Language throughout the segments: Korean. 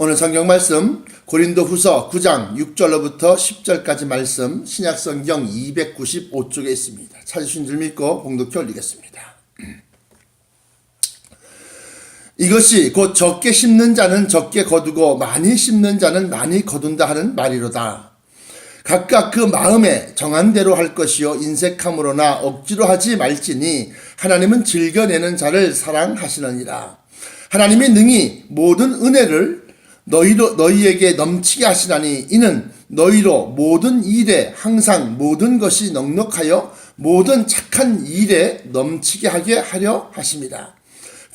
오늘 성경 말씀 고린도후서 9장 6절로부터 10절까지 말씀 신약성경 295쪽에 있습니다. 찾으신 줄 믿고 봉독해 올리겠습니다. 이것이 곧 적게 심는 자는 적게 거두고 많이 심는 자는 많이 거둔다 하는 말이로다. 각각 그 마음에 정한 대로 할 것이요 인색함으로나 억지로 하지 말지니 하나님은 즐겨내는 자를 사랑하시느니라. 하나님이 능히 모든 은혜를 너희에게 넘치게 하시나니 이는 너희로 모든 일에 항상 모든 것이 넉넉하여 모든 착한 일에 넘치게 하게 하려 하심이라.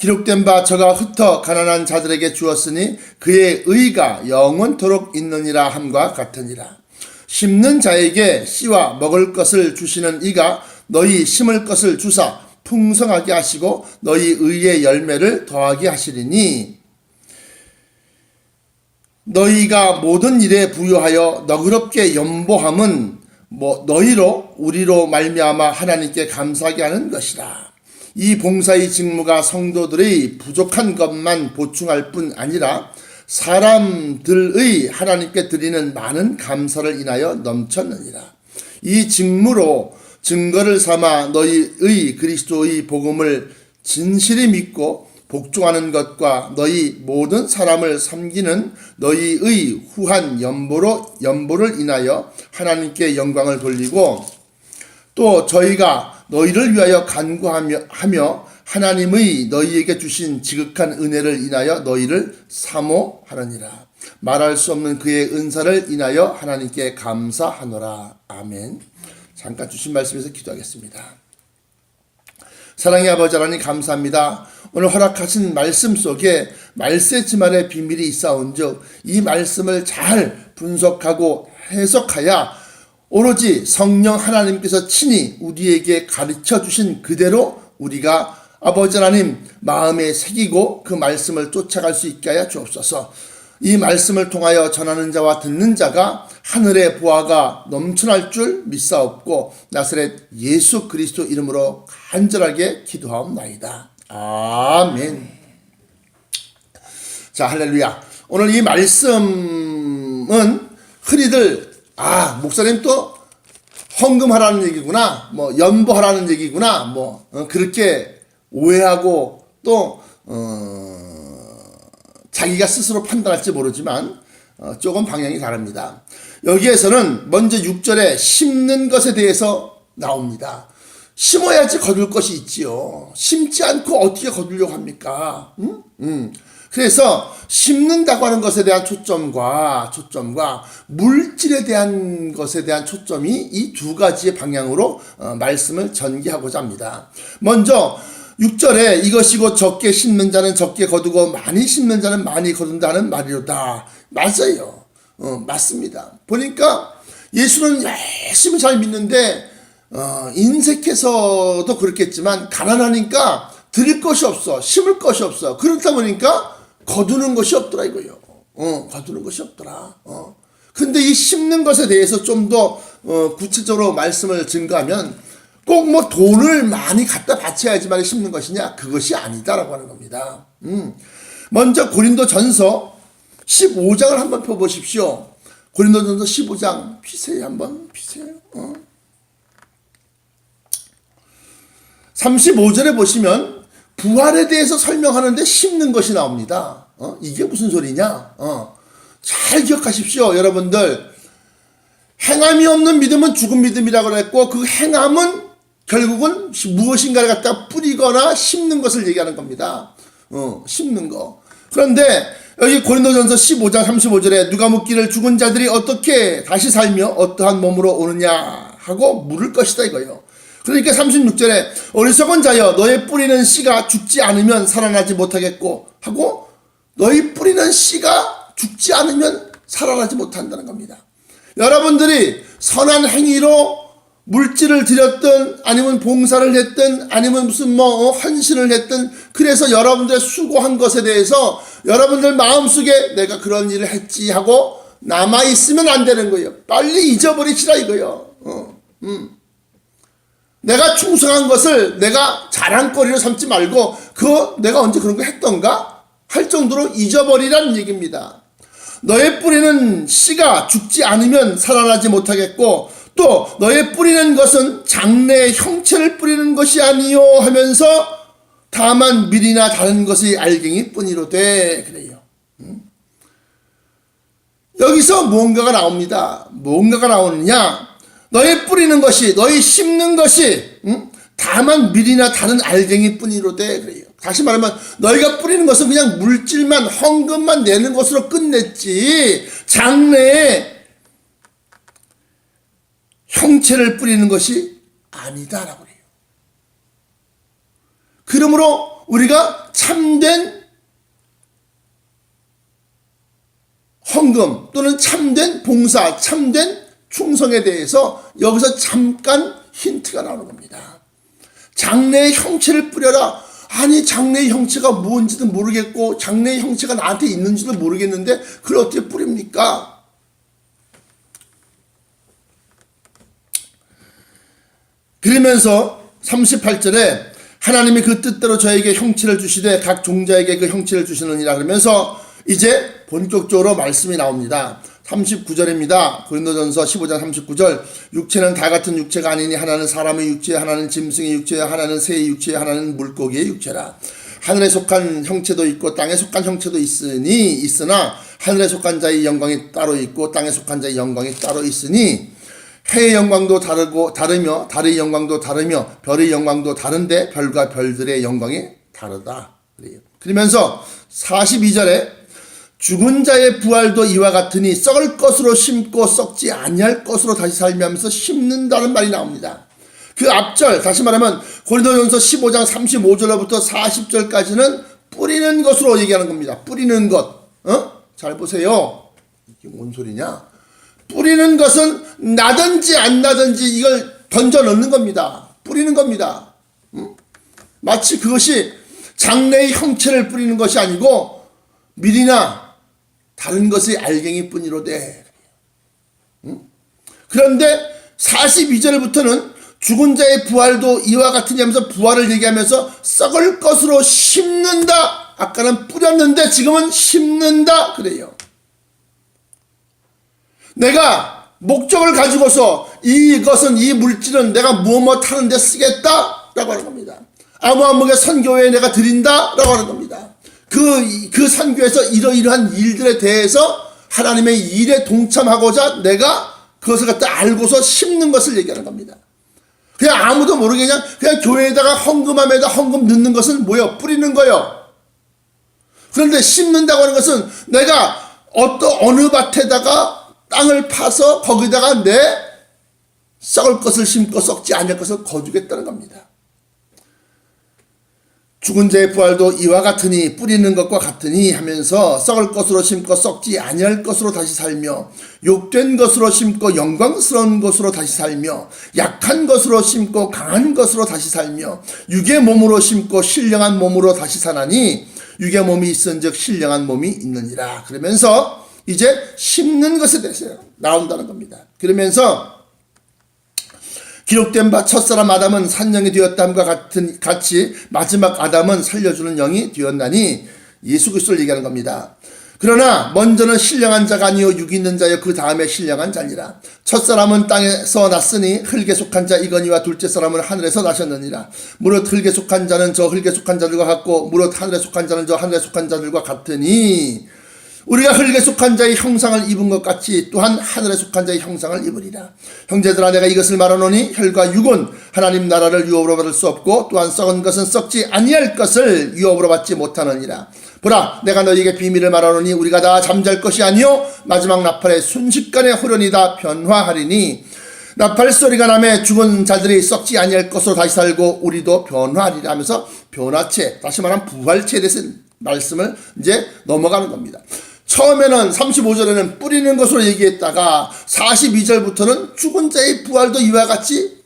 기록된 바 저가 흩어 가난한 자들에게 주었으니 그의 의가 영원토록 있느니라 함과 같으니라. 심는 자에게 씨와 먹을 것을 주시는 이가 너희 심을 것을 주사 풍성하게 하시고 너희 의의 열매를 더하게 하시리니 너희가 모든 일에 부유하여 너그럽게 연보함은 너희로 우리로 말미암아 하나님께 감사하게 하는 것이라. 이 봉사의 직무가 성도들의 부족한 것만 보충할 뿐 아니라 사람들의 하나님께 드리는 많은 감사를 인하여 넘쳤느니라. 이 직무로 증거를 삼아 너희의 그리스도의 복음을 진실히 믿고 복종하는 것과 너희 모든 사람을 섬기는 너희의 후한 연보를 인하여 하나님께 영광을 돌리고 또 저희가 너희를 위하여 간구하며 하나님의 너희에게 주신 지극한 은혜를 인하여 너희를 사모하느니라. 말할 수 없는 그의 은사를 인하여 하나님께 감사하노라. 아멘. 잠깐 주신 말씀에서 기도하겠습니다. 사랑의 아버지 하나님 감사합니다. 오늘 허락하신 말씀 속에 말세지만의 비밀이 있사온즉 이 말씀을 잘 분석하고 해석하여 오로지 성령 하나님께서 친히 우리에게 가르쳐 주신 그대로 우리가 아버지 하나님 마음에 새기고 그 말씀을 쫓아갈 수 있게 하여 주옵소서. 이 말씀을 통하여 전하는 자와 듣는 자가 하늘의 보화가 넘쳐날 줄 믿사옵고 나사렛 예수 그리스도 이름으로 간절하게 기도하옵나이다. 아멘. 자, 할렐루야. 오늘 이 말씀은 흔히들 목사님 또 헌금하라는 얘기구나, 연보하라는 얘기구나, 그렇게 오해하고 또 자기가 스스로 판단할지 모르지만 조금 방향이 다릅니다. 여기에서는 먼저 6절에 심는 것에 대해서 나옵니다. 심어야지 거둘 것이 있지요. 심지 않고 어떻게 거두려고 합니까? 그래서 심는다고 하는 것에 대한 초점과 물질에 대한 것에 대한 초점이 이 두 가지의 방향으로 말씀을 전개하고자 합니다. 먼저 6절에 이것이 곧 적게 심는 자는 적게 거두고 많이 심는 자는 많이 거둔다는 말이로다. 맞아요. 맞습니다. 보니까 예수는 열심히 잘 믿는데 인색해서도 그렇겠지만 가난하니까 드릴 것이 없어. 심을 것이 없어. 그렇다 보니까 거두는 것이 없더라 이거요. 거두는 것이 없더라. 근데 이 심는 것에 대해서 좀 더 구체적으로 말씀을 증거하면 꼭 돈을 많이 갖다 바쳐야지만 심는 것이냐? 그것이 아니다라고 하는 겁니다. 먼저 고린도전서 15장을 한번 펴보십시오. 고린도전서 15장 피세요. 한번 피세요. 35절에 보시면 부활에 대해서 설명하는데 심는 것이 나옵니다. 이게 무슨 소리냐? 잘 기억하십시오. 여러분들, 행함이 없는 믿음은 죽은 믿음이라고 했고 그 행함은 결국은 무엇인가를 갖다 뿌리거나 심는 것을 얘기하는 겁니다. 심는 거. 그런데 여기 고린도전서 15장 35절에 누가 묻기를 죽은 자들이 어떻게 다시 살며 어떠한 몸으로 오느냐 하고 물을 것이다 이거예요. 그러니까 36절에 어리석은 자여 너의 뿌리는 씨가 죽지 않으면 살아나지 못하겠고 하고 너희 뿌리는 씨가 죽지 않으면 살아나지 못한다는 겁니다. 여러분들이 선한 행위로 물질을 드렸든 아니면 봉사를 했든 아니면 무슨 헌신을 했든 그래서 여러분들의 수고한 것에 대해서 여러분들 마음속에 내가 그런 일을 했지 하고 남아있으면 안 되는 거예요. 빨리 잊어버리시라 이거예요. 내가 충성한 것을 내가 자랑거리로 삼지 말고 내가 언제 그런 거 했던가 할 정도로 잊어버리라는 얘기입니다. 너의 뿌리는 씨가 죽지 않으면 살아나지 못하겠고 또 너의 뿌리는 것은 장래의 형체를 뿌리는 것이 아니요 하면서 다만 밀이나 다른 것의 알갱이 뿐이로되 그래요. 여기서 무언가가 나옵니다. 무언가가 나오느냐? 너의 뿌리는 것이 너의 심는 것이 다만 밀이나 다른 알갱이 뿐이로되 그래요. 다시 말하면 너희가 뿌리는 것은 그냥 물질만 헌금만 내는 것으로 끝냈지 장래에 형체를 뿌리는 것이 아니다라고 해요. 그러므로 우리가 참된 헌금 또는 참된 봉사, 참된 충성에 대해서 여기서 잠깐 힌트가 나오는 겁니다. 장래의 형체를 뿌려라. 아니 장래의 형체가 뭔지도 모르겠고 장래의 형체가 나한테 있는지도 모르겠는데 그걸 어떻게 뿌립니까? 그러면서 38절에 하나님이 그 뜻대로 저에게 형체를 주시되 각 종자에게 그 형체를 주시느니라 그러면서 이제 본격적으로 말씀이 나옵니다. 39절입니다. 고린도전서 15장 39절 육체는 다 같은 육체가 아니니 하나는 사람의 육체, 하나는 짐승의 육체, 하나는 새의 육체, 하나는 물고기의 육체라. 하늘에 속한 형체도 있고 땅에 속한 형체도 있으나 하늘에 속한 자의 영광이 따로 있고 땅에 속한 자의 영광이 따로 있으니 해의 영광도 다르며 달의 영광도 다르며 별의 영광도 다른데 별과 별들의 영광이 다르다. 그러면서 42절에 죽은 자의 부활도 이와 같으니 썩을 것으로 심고 썩지 아니할 것으로 다시 살며 하면서 심는다는 말이 나옵니다. 그 앞절 다시 말하면 고린도전서 15장 35절로부터 40절까지는 뿌리는 것으로 얘기하는 겁니다. 뿌리는 것. 잘 보세요. 이게 뭔 소리냐? 뿌리는 것은 나든지 안 나든지 이걸 던져 넣는 겁니다. 뿌리는 겁니다. 마치 그것이 장래의 형체를 뿌리는 것이 아니고 밀이나 다른 것의 알갱이 뿐이로되. 그런데 42절부터는 죽은 자의 부활도 이와 같으니 하면서 부활을 얘기하면서 썩을 것으로 심는다. 아까는 뿌렸는데 지금은 심는다 그래요. 내가 목적을 가지고서 이것은 이 물질은 내가 무엇 하는 데 쓰겠다 라고 하는 겁니다. 아무개 선교회에 내가 드린다 라고 하는 겁니다. 그 선교에서 이러이러한 일들에 대해서 하나님의 일에 동참하고자 내가 그것을 갖다 알고서 심는 것을 얘기하는 겁니다. 그냥 아무도 모르게 그냥 교회에다가 헌금함에다 헌금 넣는 것은 뭐예요? 뿌리는 거예요. 그런데 심는다고 하는 것은 내가 어느 밭에다가 땅을 파서 거기다가 내 썩을 것을 심고 썩지 않을 것을 거두겠다는 겁니다. 죽은 자의 부활도 이와 같으니 뿌리는 것과 같으니 하면서 썩을 것으로 심고 썩지 아니할 것으로 다시 살며 욕된 것으로 심고 영광스러운 것으로 다시 살며 약한 것으로 심고 강한 것으로 다시 살며 육의 몸으로 심고 신령한 몸으로 다시 사나니 육의 몸이 있은즉 신령한 몸이 있느니라. 그러면서 이제 심는 것에 대해서 나온다는 겁니다. 그러면서 기록된 바 첫사람 아담은 산영이 되었다함과 같이 마지막 아담은 살려주는 영이 되었나니 예수 그리스도를 얘기하는 겁니다. 그러나 먼저는 신령한 자가 아니요 육 있는 자여 그 다음에 신령한 자니라. 첫사람은 땅에서 났으니 흙에 속한 자 이거니와 둘째 사람은 하늘에서 나셨느니라. 무릇 흙에 속한 자는 저 흙에 속한 자들과 같고 무릇 하늘에 속한 자는 저 하늘에 속한 자들과 같으니 우리가 흙에 속한 자의 형상을 입은 것 같이 또한 하늘에 속한 자의 형상을 입으리라. 형제들아 내가 이것을 말하노니 혈과 육은 하나님 나라를 유업으로 받을 수 없고 또한 썩은 것은 썩지 아니할 것을 유업으로 받지 못하느니라. 보라 내가 너희에게 비밀을 말하노니 우리가 다 잠잘 것이 아니요 마지막 나팔에 순식간에 호련히 다 변화하리니 나팔 소리가 나매 죽은 자들이 썩지 아니할 것으로 다시 살고 우리도 변화하리라 하면서 변화체 다시 말하면 부활체에 대해서 말씀을 이제 넘어가는 겁니다. 처음에는 35절에는 뿌리는 것으로 얘기했다가 42절부터는 죽은 자의 부활도 이와 같이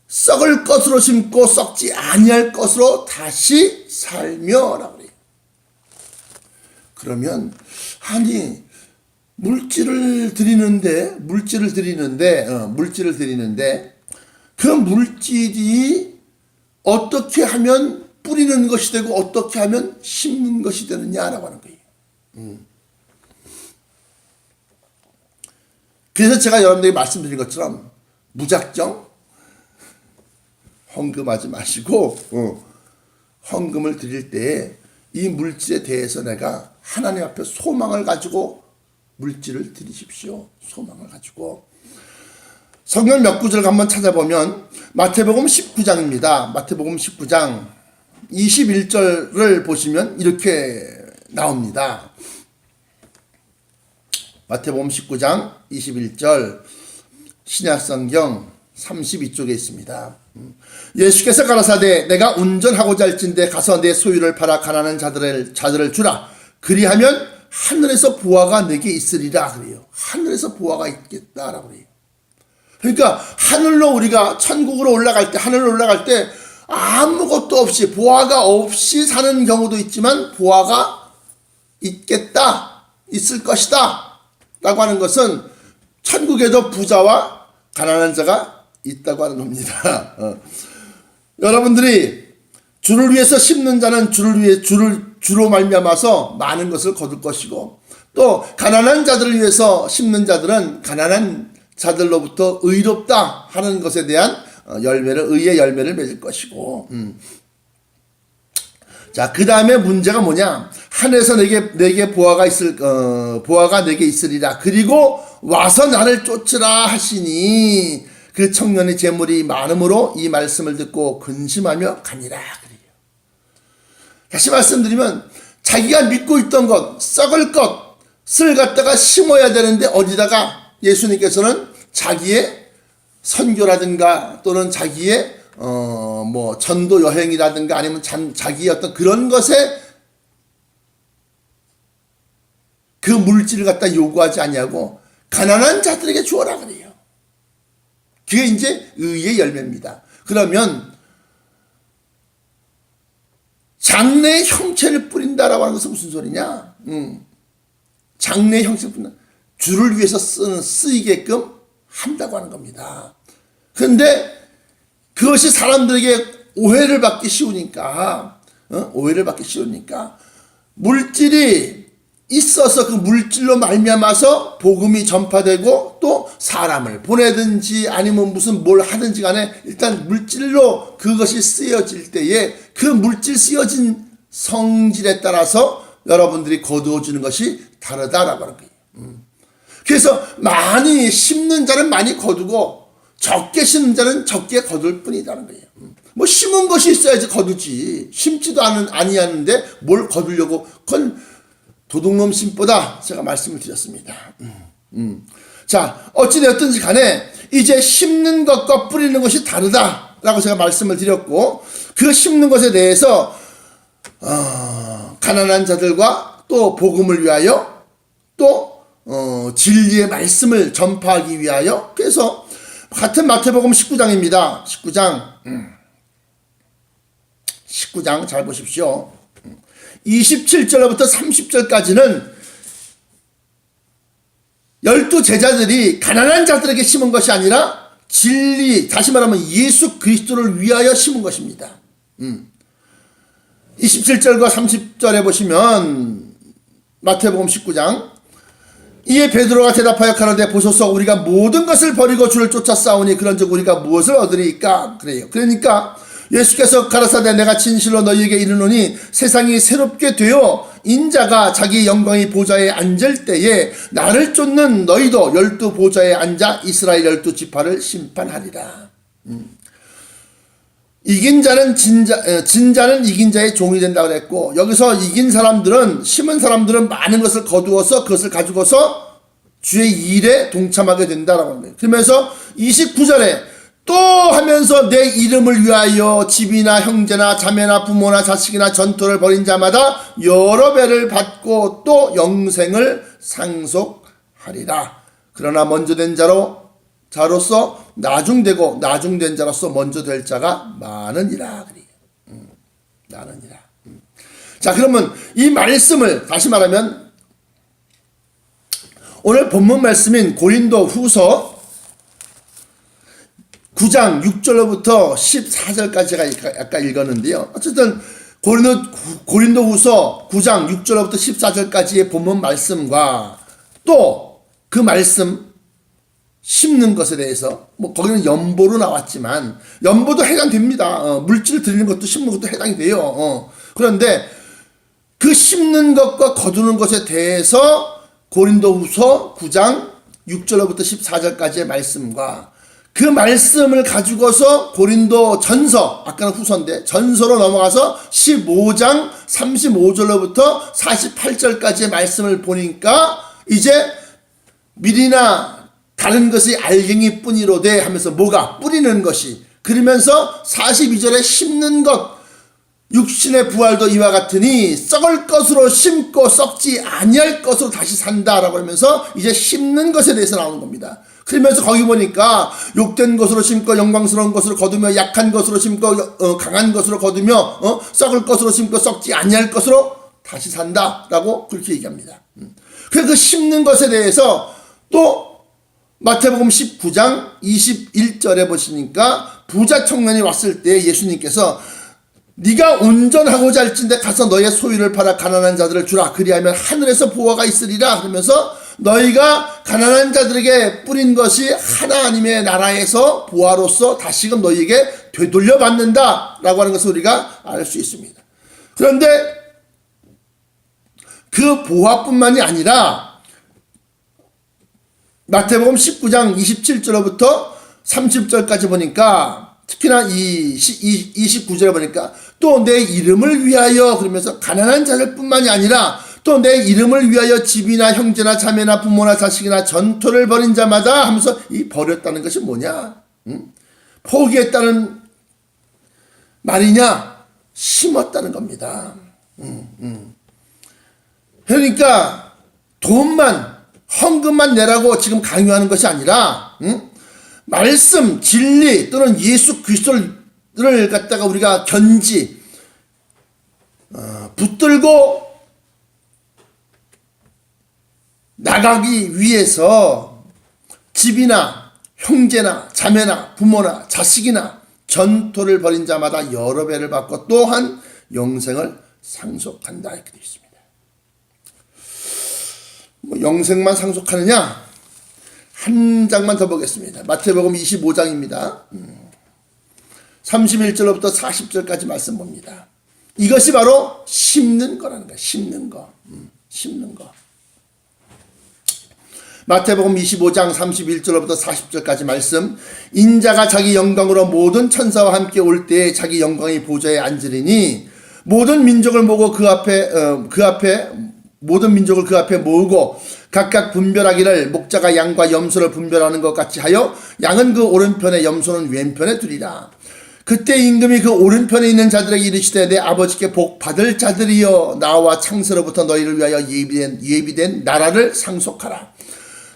썩을 것으로 심고 썩지 아니할 것으로 다시 살며 라고 그래요. 그러면 아니 물질을 드리는데 그 물질이 어떻게 하면 뿌리는 것이 되고 어떻게 하면 심는 것이 되느냐라고 하는 거예요. 그래서 제가 여러분들에게 말씀드린 것처럼 무작정 헌금하지 마시고 헌금을 드릴 때에 이 물질에 대해서 내가 하나님 앞에 소망을 가지고 물질을 드리십시오. 소망을 가지고. 성경 몇 구절 한번 찾아보면 마태복음 19장입니다. 마태복음 19장 21절을 보시면 이렇게 나옵니다. 마태복음 19장 21절 신약성경 32쪽에 있습니다. 예수께서 가라사대 내가 운전하고자 할진대 가서 내 소유를 팔아 가난한 자들을 주라. 그리하면 하늘에서 보화가 내게 있으리라 그래요. 하늘에서 보화가 있겠다라고 그래요. 그러니까 하늘로 우리가 천국으로 올라갈 때, 하늘로 올라갈 때 아무것도 없이, 보화가 없이 사는 경우도 있지만 보화가 있겠다, 있을 것이다 라고 하는 것은 천국에도 부자와 가난한 자가 있다고 하는 겁니다. 여러분들이 주를 위해서 심는 자는 주로 말미암아서 많은 것을 거둘 것이고, 또 가난한 자들을 위해서 심는 자들은 가난한 자들로부터 의롭다 하는 것에 대한 의의 열매를 맺을 것이고, 자, 그 다음에 문제가 뭐냐? 하늘에서 내게 보화가 내게 있으리라. 그리고 와서 나를 쫓으라 하시니 그 청년의 재물이 많음으로 이 말씀을 듣고 근심하며 가니라. 그래요. 다시 말씀드리면 자기가 믿고 있던 것, 썩을 것을 갖다가 심어야 되는데 어디다가 예수님께서는 자기의 선교라든가 또는 자기의 전도 여행이라든가 아니면 자기의 어떤 그런 것에 그 물질을 갖다 요구하지 아니하고 가난한 자들에게 주어라 그래요. 그게 이제 의의 열매입니다. 그러면 장래의 형체를 뿌린다라고 하는 것은 무슨 소리냐? 장래의 형체를 뿌린다. 주를 위해서 쓰이게끔 한다고 하는 겁니다. 그런데 그것이 사람들에게 오해를 받기 쉬우니까 물질이 있어서 그 물질로 말미암아서 복음이 전파되고 또 사람을 보내든지 아니면 무슨 뭘 하든지 간에 일단 물질로 그것이 쓰여질 때에 그 물질 쓰여진 성질에 따라서 여러분들이 거두어주는 것이 다르다라고 하는 거예요. 그래서 많이 심는 자는 많이 거두고 적게 심는 자는 적게 거둘 뿐이라는 거예요. 뭐 심은 것이 있어야지 거두지. 심지도 아니하는데 뭘 거두려고. 그건 도둑놈 심보다 제가 말씀을 드렸습니다. 자, 어찌되었든지 간에 이제 심는 것과 뿌리는 것이 다르다라고 제가 말씀을 드렸고, 그 심는 것에 대해서 가난한 자들과 또 복음을 위하여 또 진리의 말씀을 전파하기 위하여, 그래서 같은 마태복음 19장입니다. 19장 잘 보십시오. 27절부터 30절까지는 12 제자들이 가난한 자들에게 심은 것이 아니라 진리, 다시 말하면 예수 그리스도를 위하여 심은 것입니다. 27절과 30절에 보시면 마태복음 19장, 이에 베드로가 대답하여 가라되 보소서 우리가 모든 것을 버리고 주를 쫓아 싸우니 그런즉 우리가 무엇을 얻으리이까 그래요. 그러니까 예수께서 가라사대 내가 진실로 너희에게 이르노니 세상이 새롭게 되어 인자가 자기 영광의 보좌에 앉을 때에 나를 쫓는 너희도 12 보좌에 앉아 이스라엘 12 지파를 심판하리라. 이긴 자는 진자는 이긴 자의 종이 된다고 그랬고, 여기서 이긴 사람들은, 심은 사람들은 많은 것을 거두어서 그것을 가지고서 주의 일에 동참하게 된다라고 합니다. 그러면서 29절에 또 하면서 내 이름을 위하여 집이나 형제나 자매나 부모나 자식이나 전토를 벌인 자마다 여러 배를 받고 또 영생을 상속하리라. 그러나 먼저 된 자로서 나중되고 나중된 자로서 먼저 될 자가 많으니라. 많으니라. 자, 그러면 이 말씀을 다시 말하면 오늘 본문 말씀인 고린도 후서 9장 6절로부터 14절까지가 아까 읽었는데요. 어쨌든 고린도 후서 9장 6절로부터 14절까지의 본문 말씀과 또 그 말씀 심는 것에 대해서 뭐 거기는 연보로 나왔지만 연보도 해당됩니다. 물질을 드리는 것도 심는 것도 해당이 돼요. 그런데 그 심는 것과 거두는 것에 대해서 고린도후서 9장 6절로부터 14절까지의 말씀과 그 말씀을 가지고서 고린도 전서, 아까는 후서인데 전서로 넘어가서 15장 35절로부터 48절까지의 말씀을 보니까 이제 밀이나 다른 것이 알갱이 뿐이로되 하면서 뭐가 뿌리는 것이, 그러면서 42절에 심는 것, 육신의 부활도 이와 같으니 썩을 것으로 심고 썩지 아니할 것으로 다시 산다라고 하면서 이제 심는 것에 대해서 나오는 겁니다. 그러면서 거기 보니까 욕된 것으로 심고 영광스러운 것으로 거두며 약한 것으로 심고 강한 것으로 거두며 썩을 것으로 심고 썩지 아니할 것으로 다시 산다라고 그렇게 얘기합니다. 그래서 그 심는 것에 대해서 또 마태복음 19장 21절에 보시니까 부자 청년이 왔을 때 예수님께서 네가 온전하고자 할진대 가서 너의 소유를 팔아 가난한 자들을 주라. 그리하면 하늘에서 보화가 있으리라. 그러면서 너희가 가난한 자들에게 뿌린 것이 하나님의 나라에서 보화로서 다시금 너희에게 되돌려 받는다 라고 하는 것을 우리가 알 수 있습니다. 그런데 그 보화뿐만이 아니라 마태복음 19장 27절부터 30절까지 보니까 특히나 이 29절에 보니까 또 내 이름을 위하여, 그러면서 가난한 자들 뿐만이 아니라 또 내 이름을 위하여 집이나 형제나 자매나 부모나 자식이나 전토를 벌인 자마다 하면서 이 버렸다는 것이 뭐냐? 포기했다는 말이냐? 심었다는 겁니다. 그러니까 돈만, 헌금만 내라고 지금 강요하는 것이 아니라 말씀, 진리 또는 예수 그리스도를 갖다가 우리가 붙들고 나가기 위해서 집이나 형제나 자매나 부모나 자식이나 전토를 벌인 자마다 여러 배를 받고 또한 영생을 상속한다 이렇게 되어 있습니다. 뭐 영생만 상속하느냐? 한 장만 더 보겠습니다. 마태복음 25장입니다. 31절부터 40절까지 말씀 봅니다. 이것이 바로 심는 거라는 거예요. 심는 거. 심는 거. 마태복음 25장 31절부터 40절까지 말씀. 인자가 자기 영광으로 모든 천사와 함께 올 때에 자기 영광의 보좌에 앉으리니 모든 민족을 모으고 모든 민족을 그 앞에 모으고 각각 분별하기를 목자가 양과 염소를 분별하는 것 같이 하여 양은 그 오른편에 염소는 왼편에 두리라. 그때 임금이 그 오른편에 있는 자들에게 이르시되 내 아버지께 복 받을 자들이여 나와 창세로부터 너희를 위하여 예비된 나라를 상속하라.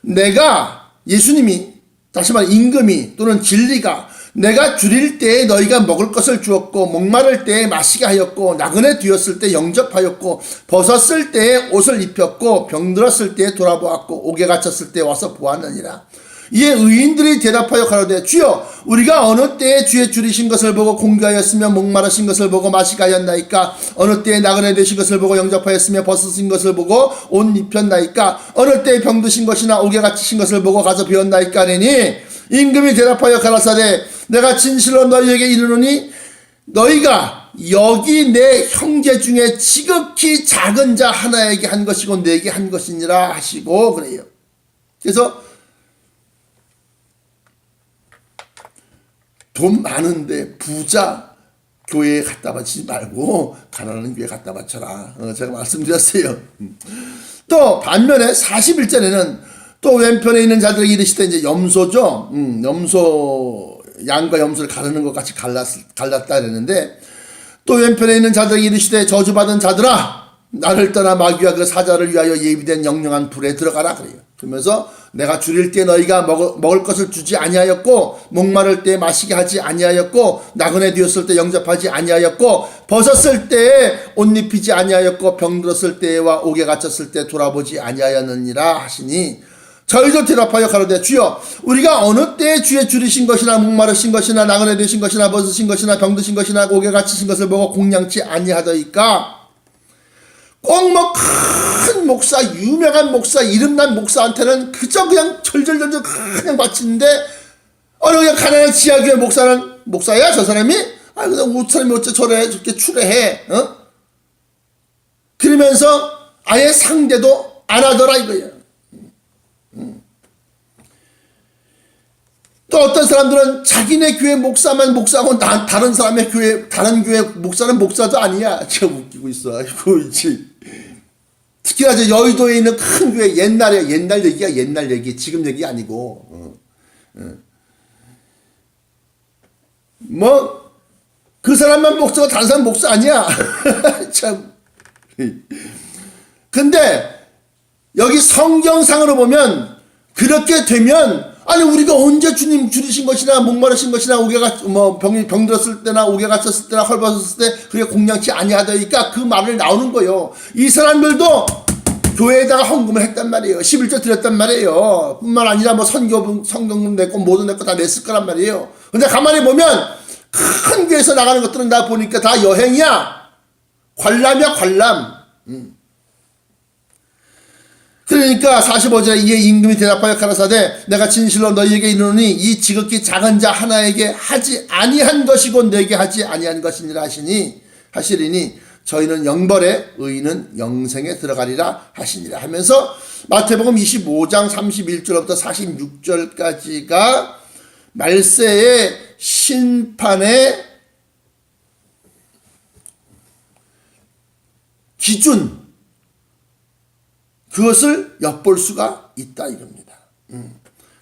내가, 예수님이, 다시 말해 임금이 또는 진리가 내가 줄일 때에 너희가 먹을 것을 주었고 목마를 때에 마시게 하였고 나그네 되었을 때 영접하였고 벗었을 때에 옷을 입혔고 병들었을 때에 돌아보았고 옥에 갇혔을 때 와서 보았느니라. 이에 의인들이 대답하여 가로되 주여 우리가 어느 때에 주의 줄이신 것을 보고 공개하였으며 목마르신 것을 보고 마시게 하였나이까? 어느 때에 나그네 되신 것을 보고 영접하였으며 벗으신 것을 보고 옷 입혔나이까? 어느 때에 병드신 것이나 옥에 갇히신 것을 보고 가서 배웠나이까? 하니 임금이 대답하여 가라사대 내가 진실로 너희에게 이르노니 너희가 여기 내 형제 중에 지극히 작은 자 하나에게 한 것이고 내게 한 것이니라 하시고 그래요. 그래서 돈 많은데 부자 교회에 갖다 바치지 말고 가난한 교회에 갖다 바쳐라. 제가 말씀드렸어요. 또 반면에 41절에는 또 왼편에 있는 자들에게 이르시되 이제 염소죠. 염소 양과 염소를 가르는 것 같이 갈랐다 그랬는데 또 왼편에 있는 자들에게 이르시되 저주받은 자들아 나를 떠나 마귀와 그 사자를 위하여 예비된 영영한 불에 들어가라 그래요. 그러면서 내가 줄일 때 너희가 먹을 것을 주지 아니하였고 목마를 때 마시게 하지 아니하였고 나그네 되었을 때 영접하지 아니하였고 벗었을 때에 옷 입히지 아니하였고 병들었을 때와 옥에 갇혔을 때 돌아보지 아니하였느니라 하시니 저희도 대답하여 가로되 주여 우리가 어느 때에 주의 줄이신 것이나 목마르신 것이나 나그네 되신 것이나 벗으신 것이나 병드신 것이나 옥에 갇히신 것을 보고 공양치 아니하더이까? 꼭 뭐 큰 큰 목사, 유명한 목사, 이름난 목사한테는 그저 그냥 절절절절 그냥 바치는데, 그냥 가난한 지하교회 목사는, 목사야 저 사람이? 그냥 우 사람이 어째 저렇게 추레해, 그러면서 아예 상대도 안 하더라 이거예요. 또 어떤 사람들은 자기네 교회 목사만 목사하고 다른 사람의 교회, 다른 교회 목사는 목사도 아니야. 참 웃기고 있어. 아이고, 특히나 저 여의도에 있는 큰 교회, 옛날 얘기야, 옛날 얘기. 지금 얘기 아니고. 그 사람만 목사고 다른 사람 목사 아니야. 참. 근데 여기 성경상으로 보면 그렇게 되면 우리가 언제 주님 줄이신 것이나 목마르신 것이나 우리가 병 들었을 때나 우게 갇혔을 때나 헐벗었을 때 그게 공양치 아니하다니까 그 말을 나오는 거예요. 이 사람들도 교회에다가 헌금을 했단 말이에요. 11조 드렸단 말이에요. 뿐만 아니라 성경금 냈고 모든 냈고 다 냈을 거란 말이에요. 근데 가만히 보면 큰 교회에서 나가는 것들은 나 보니까 다 여행이야. 관람이야, 관람. 그러니까 45절에 이에 임금이 대답하여 가라사대 내가 진실로 너희에게 이르노니 이 지극히 작은 자 하나에게 하지 아니한 것이고 내게 하지 아니한 것이니라 하시리니 저희는 영벌에 의인은 영생에 들어가리라 하시니라 하면서 마태복음 25장 31절부터 46절까지가 말세의 심판의 기준, 그것을 엿볼 수가 있다 이겁니다.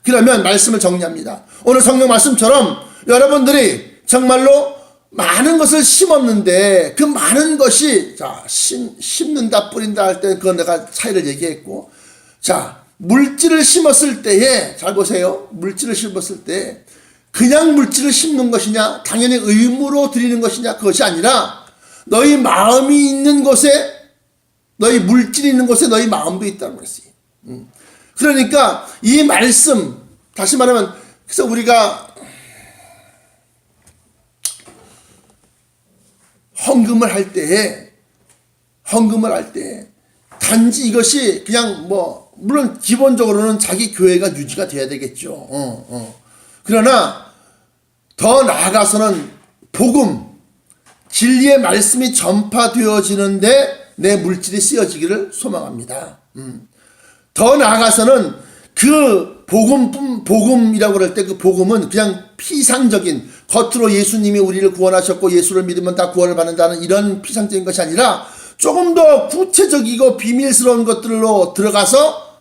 그러면 말씀을 정리합니다. 오늘 성경 말씀처럼 여러분들이 정말로 많은 것을 심었는데 그 많은 것이 심는다 뿌린다 할 때 그건 내가 차이를 얘기했고, 물질을 심었을 때에 잘 보세요. 물질을 심었을 때 그냥 물질을 심는 것이냐, 당연히 의무로 드리는 것이냐, 그것이 아니라 너희 마음이 있는 곳에, 너희 물질이 있는 곳에 너희 마음도 있다는 것이. 그러니까 이 말씀, 다시 말하면, 그래서 우리가 헌금을 할 때에 단지 이것이 그냥 물론 기본적으로는 자기 교회가 유지가 돼야 되겠죠. 그러나 더 나아가서는 복음, 진리의 말씀이 전파되어지는데 내 물질이 쓰여지기를 소망합니다. 더 나아가서는 그 복음이라고 그럴 때 그 복음은 그냥 피상적인, 겉으로 예수님이 우리를 구원하셨고 예수를 믿으면 다 구원을 받는다는 이런 피상적인 것이 아니라 조금 더 구체적이고 비밀스러운 것들로 들어가서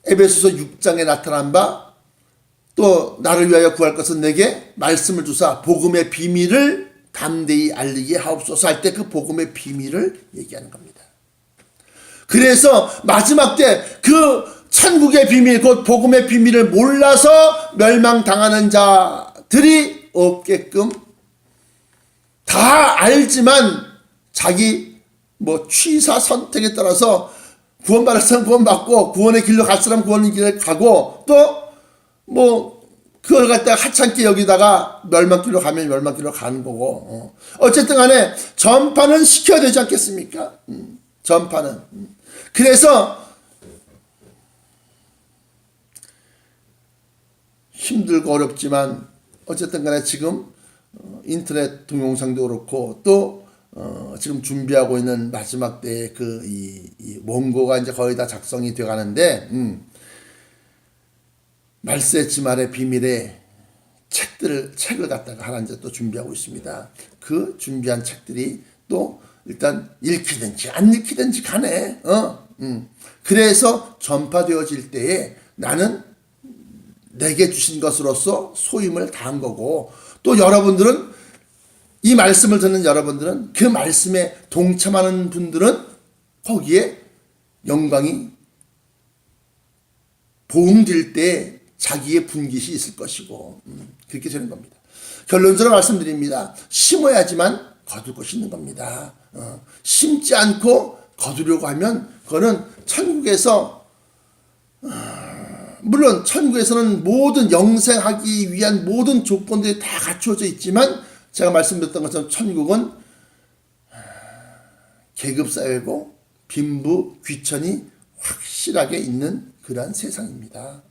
에베소서 6장에 나타난 바 또 나를 위하여 구할 것은 내게 말씀을 주사 복음의 비밀을 담대히 알리게 하옵소서 할 때 그 복음의 비밀을 얘기하는 겁니다. 그래서 마지막 때 그 천국의 비밀, 곧 복음의 비밀을 몰라서 멸망당하는 자들이 없게끔, 다 알지만 자기 취사 선택에 따라서 구원받을 사람 구원받고 구원의 길로 갈 사람 구원의 길을 가고, 또 그걸 갖다가 하찮게 여기다가 멸망길로 가면 멸망길로 가는 거고, 어쨌든 간에 전파는 시켜야 되지 않겠습니까? 전파는. 그래서 힘들고 어렵지만 어쨌든 간에 지금 인터넷 동영상도 그렇고 또 지금 준비하고 있는 마지막 때의 이 원고가 이제 거의 다 작성이 돼 가는데, 말세 지말의 비밀의 책을 갖다가 하나 이제 또 준비하고 있습니다. 그 준비한 책들이 또 일단 읽히든지 안 읽히든지 간에 그래서 전파되어질 때에 나는 내게 주신 것으로서 소임을 다한 거고, 또 여러분들은, 이 말씀을 듣는 여러분들은, 그 말씀에 동참하는 분들은 거기에 영광이 보응될 때 자기의 분깃이 있을 것이고, 그렇게 되는 겁니다. 결론적으로 말씀드립니다. 심어야지만 거둘 것이 있는 겁니다. 심지 않고 거두려고 하면 그거는 천국에서, 물론 천국에서는 모든 영생하기 위한 모든 조건들이 다 갖추어져 있지만, 제가 말씀드렸던 것처럼 천국은 계급사회고 빈부 귀천이 확실하게 있는 그러한 세상입니다.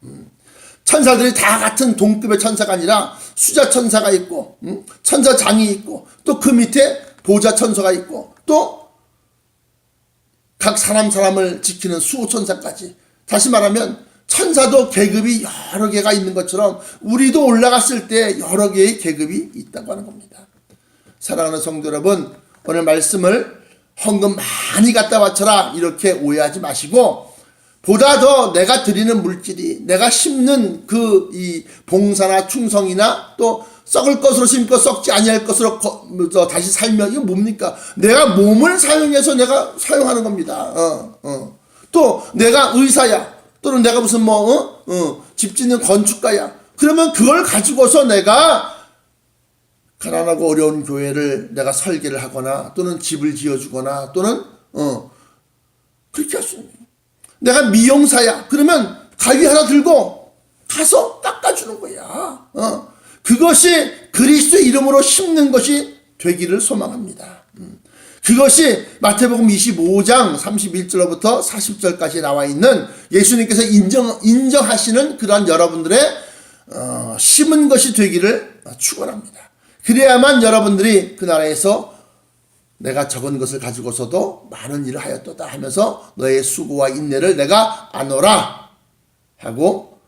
천사들이 다 같은 동급의 천사가 아니라 수자 천사가 있고 천사장이 있고 또 그 밑에 보좌 천사가 있고 또 각 사람을 지키는 수호천사까지, 다시 말하면 천사도 계급이 여러 개가 있는 것처럼 우리도 올라갔을 때 여러 개의 계급이 있다고 하는 겁니다. 사랑하는 성도 여러분, 오늘 말씀을 헌금 많이 갖다 바쳐라 이렇게 오해하지 마시고, 보다 더 내가 드리는 물질이 내가 심는 그 이 봉사나 충성이나 또 썩을 것으로 심고 썩지 아니할 것으로 다시 살면, 이거 뭡니까? 내가 몸을 사용해서 내가 사용하는 겁니다. 또 내가 의사야, 또는 내가 무슨 집 짓는 건축가야, 그러면 그걸 가지고서 내가 가난하고 어려운 교회를 내가 설계를 하거나 또는 집을 지어주거나 또는 그렇게 할 수 있는 거예요. 내가 미용사야, 그러면 가위 하나 들고 가서 깎아주는 거야. 그것이 그리스도의 이름으로 심는 것이 되기를 소망합니다. 그것이 마태복음 25장 31절부터 40절까지 나와 있는 예수님께서 인정하시는 그러한 여러분들의 심은 것이 되기를 축원합니다. 그래야만 여러분들이 그 나라에서 내가 적은 것을 가지고서도 많은 일을 하였도다 하면서 너의 수고와 인내를 내가 아노라 하고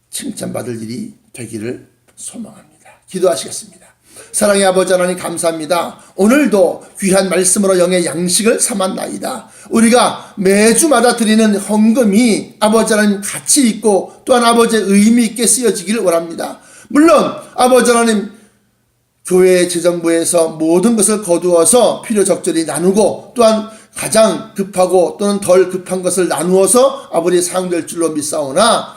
칭찬받을 일이 되기를 소망합니다. 기도하시겠습니다. 사랑의 아버지 하나님, 감사합니다. 오늘도 귀한 말씀으로 영의 양식을 삼았나이다. 우리가 매주마다 드리는 헌금이 아버지 하나님 가치 있고 또한 아버지의 의미 있게 쓰여지기를 원합니다. 물론 아버지 하나님, 교회 재정부에서 모든 것을 거두어서 필요 적절히 나누고 또한 가장 급하고 또는 덜 급한 것을 나누어서 아버지 사용될 줄로 믿사오나,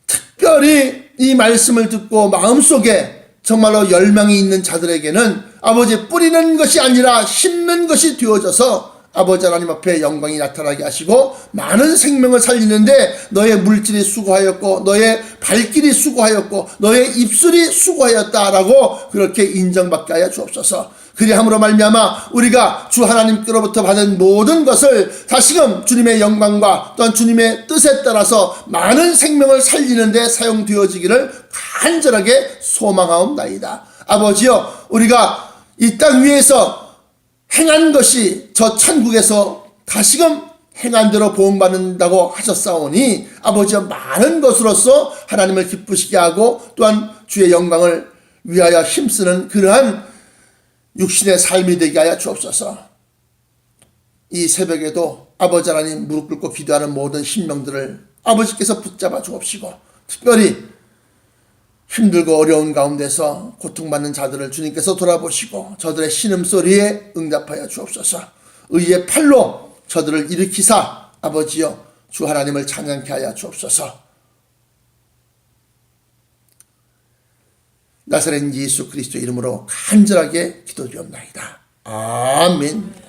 특별히 이 말씀을 듣고 마음속에 정말로 열망이 있는 자들에게는 아버지 뿌리는 것이 아니라 심는 것이 되어져서 아버지 하나님 앞에 영광이 나타나게 하시고 많은 생명을 살리는데 너의 물질이 수고하였고 너의 발길이 수고하였고 너의 입술이 수고하였다라고 그렇게 인정받게 하여 주옵소서. 그리함으로 말미암아 우리가 주 하나님께로부터 받은 모든 것을 다시금 주님의 영광과 또한 주님의 뜻에 따라서 많은 생명을 살리는 데 사용되어지기를 간절하게 소망하옵나이다. 아버지여, 우리가 이 땅 위에서 행한 것이 저 천국에서 다시금 행한 대로 보응받는다고 하셨사오니 아버지여, 많은 것으로서 하나님을 기쁘시게 하고 또한 주의 영광을 위하여 힘쓰는 그러한 육신의 삶이 되게 하여 주옵소서. 이 새벽에도 아버지 하나님 무릎 꿇고 기도하는 모든 심령들을 아버지께서 붙잡아 주옵시고, 특별히 힘들고 어려운 가운데서 고통받는 자들을 주님께서 돌아보시고 저들의 신음소리에 응답하여 주옵소서. 의의 팔로 저들을 일으키사 아버지여 주 하나님을 찬양케 하여 주옵소서. 나사렛 예수 그리스도 이름으로 간절하게 기도드리옵나이다. 아멘.